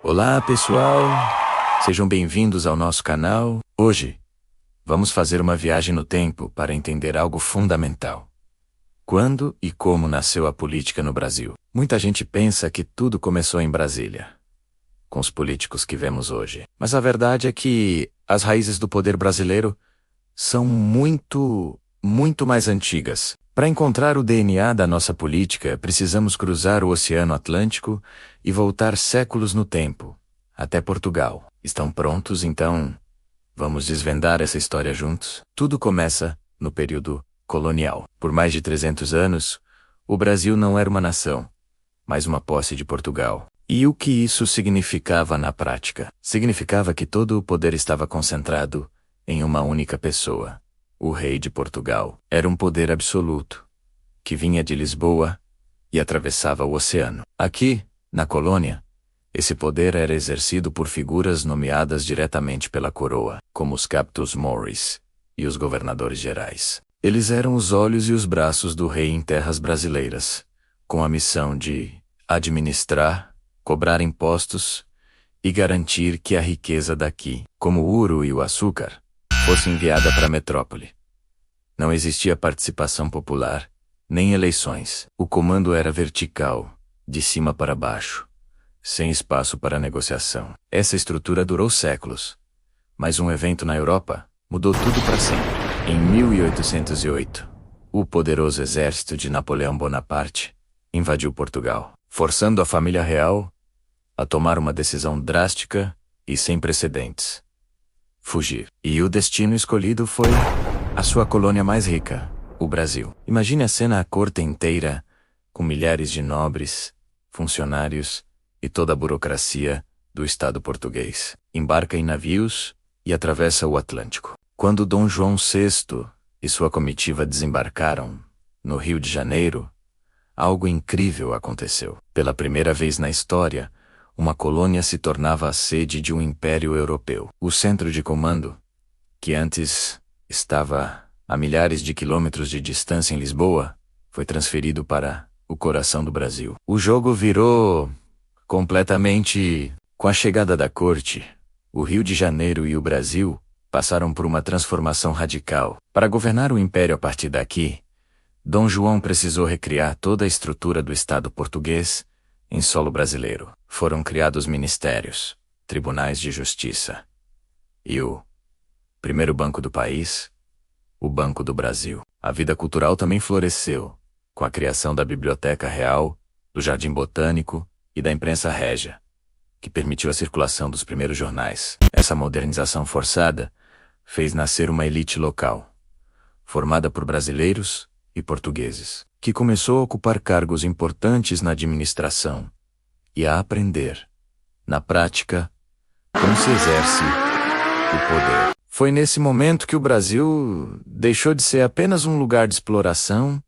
Olá, pessoal! Sejam bem-vindos ao nosso canal. Hoje, vamos fazer uma viagem no tempo para entender algo fundamental. Quando e como nasceu a política no Brasil? Muita gente pensa que tudo começou em Brasília, com os políticos que vemos hoje. Mas a verdade é que as raízes do poder brasileiro são muito mais antigas. Para encontrar o DNA da nossa política, precisamos cruzar o Oceano Atlântico e voltar séculos no tempo, até Portugal. Estão prontos, então? Vamos desvendar essa história juntos? Tudo começa no período colonial. Por mais de 300 anos, o Brasil não era uma nação, mas uma posse de Portugal. E o que isso significava na prática? Significava que todo o poder estava concentrado em uma única pessoa. O rei de Portugal era um poder absoluto, que vinha de Lisboa e atravessava o oceano. Aqui, na colônia, esse poder era exercido por figuras nomeadas diretamente pela coroa, como os captos moris e os governadores gerais. Eles eram os olhos e os braços do rei em terras brasileiras, com a missão de administrar, cobrar impostos e garantir que a riqueza daqui, como o ouro e o açúcar, fosse enviada para a metrópole. Não existia participação popular, nem eleições. O comando era vertical, de cima para baixo, sem espaço para negociação. Essa estrutura durou séculos, mas um evento na Europa mudou tudo para sempre. Em 1808, o poderoso exército de Napoleão Bonaparte invadiu Portugal, forçando a família real a tomar uma decisão drástica e sem precedentes: fugir. E o destino escolhido foi a sua colônia mais rica, o Brasil. Imagine a cena: a corte inteira, com milhares de nobres, funcionários e toda a burocracia do Estado português, embarca em navios e atravessa o Atlântico. Quando Dom João VI e sua comitiva desembarcaram no Rio de Janeiro, algo incrível aconteceu. Pela primeira vez na história, uma colônia se tornava a sede de um império europeu. O centro de comando, que antes estava a milhares de quilômetros de distância em Lisboa, foi transferido para o coração do Brasil. O jogo virou completamente. Com a chegada da corte, o Rio de Janeiro e o Brasil passaram por uma transformação radical. Para governar o império a partir daqui, Dom João precisou recriar toda a estrutura do Estado português em solo brasileiro. Foram criados ministérios, tribunais de justiça e o primeiro banco do país, o Banco do Brasil. A vida cultural também floresceu, com a criação da Biblioteca Real, do Jardim Botânico e da imprensa régia, que permitiu a circulação dos primeiros jornais. Essa modernização forçada fez nascer uma elite local, formada por brasileiros e portugueses, que começou a ocupar cargos importantes na administração e a aprender, na prática, como se exerce o poder. Foi nesse momento que o Brasil deixou de ser apenas um lugar de exploração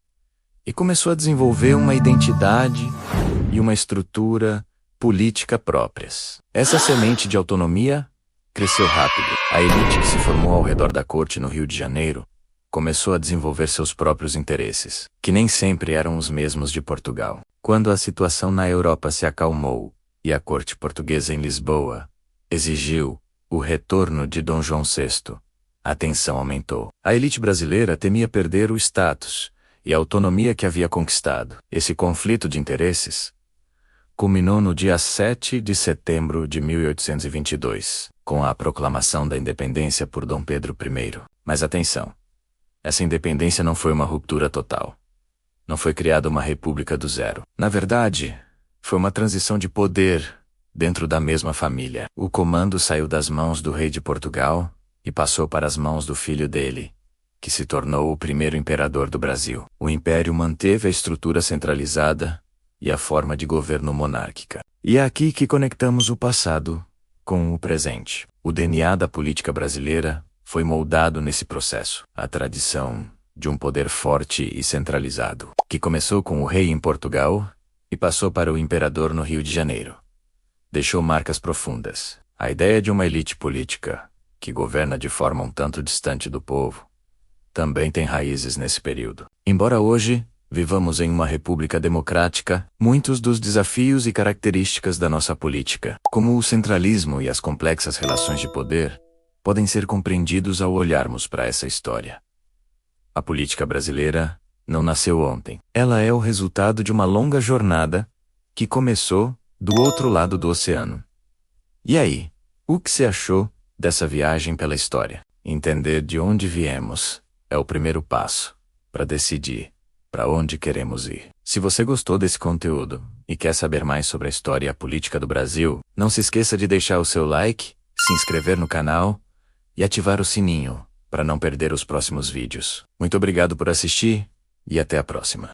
e começou a desenvolver uma identidade e uma estrutura política próprias. Essa semente de autonomia cresceu rápido. A elite que se formou ao redor da corte no Rio de Janeiro começou a desenvolver seus próprios interesses, que nem sempre eram os mesmos de Portugal. Quando a situação na Europa se acalmou e a corte portuguesa em Lisboa exigiu o retorno de Dom João VI, a tensão aumentou. A elite brasileira temia perder o status e a autonomia que havia conquistado. Esse conflito de interesses culminou no dia 7 de setembro de 1822, com a proclamação da independência por Dom Pedro I. Mas atenção! Essa independência não foi uma ruptura total. Não foi criada uma república do zero. Na verdade, foi uma transição de poder dentro da mesma família. O comando saiu das mãos do rei de Portugal e passou para as mãos do filho dele, que se tornou o primeiro imperador do Brasil. O império manteve a estrutura centralizada e a forma de governo monárquica. E é aqui que conectamos o passado com o presente. O DNA da política brasileira foi moldado nesse processo. A tradição de um poder forte e centralizado, que começou com o rei em Portugal e passou para o imperador no Rio de Janeiro, deixou marcas profundas. A ideia de uma elite política que governa de forma um tanto distante do povo também tem raízes nesse período. Embora hoje Vivamos em uma república democrática, muitos dos desafios e características da nossa política, como o centralismo e as complexas relações de poder, podem ser compreendidos ao olharmos para essa história. A política brasileira não nasceu ontem. Ela é o resultado de uma longa jornada que começou do outro lado do oceano. E aí, o que você achou dessa viagem pela história? Entender de onde viemos é o primeiro passo para decidir para onde queremos ir. Se você gostou desse conteúdo e quer saber mais sobre a história e a política do Brasil, não se esqueça de deixar o seu like, se inscrever no canal e ativar o sininho para não perder os próximos vídeos. Muito obrigado por assistir e até a próxima.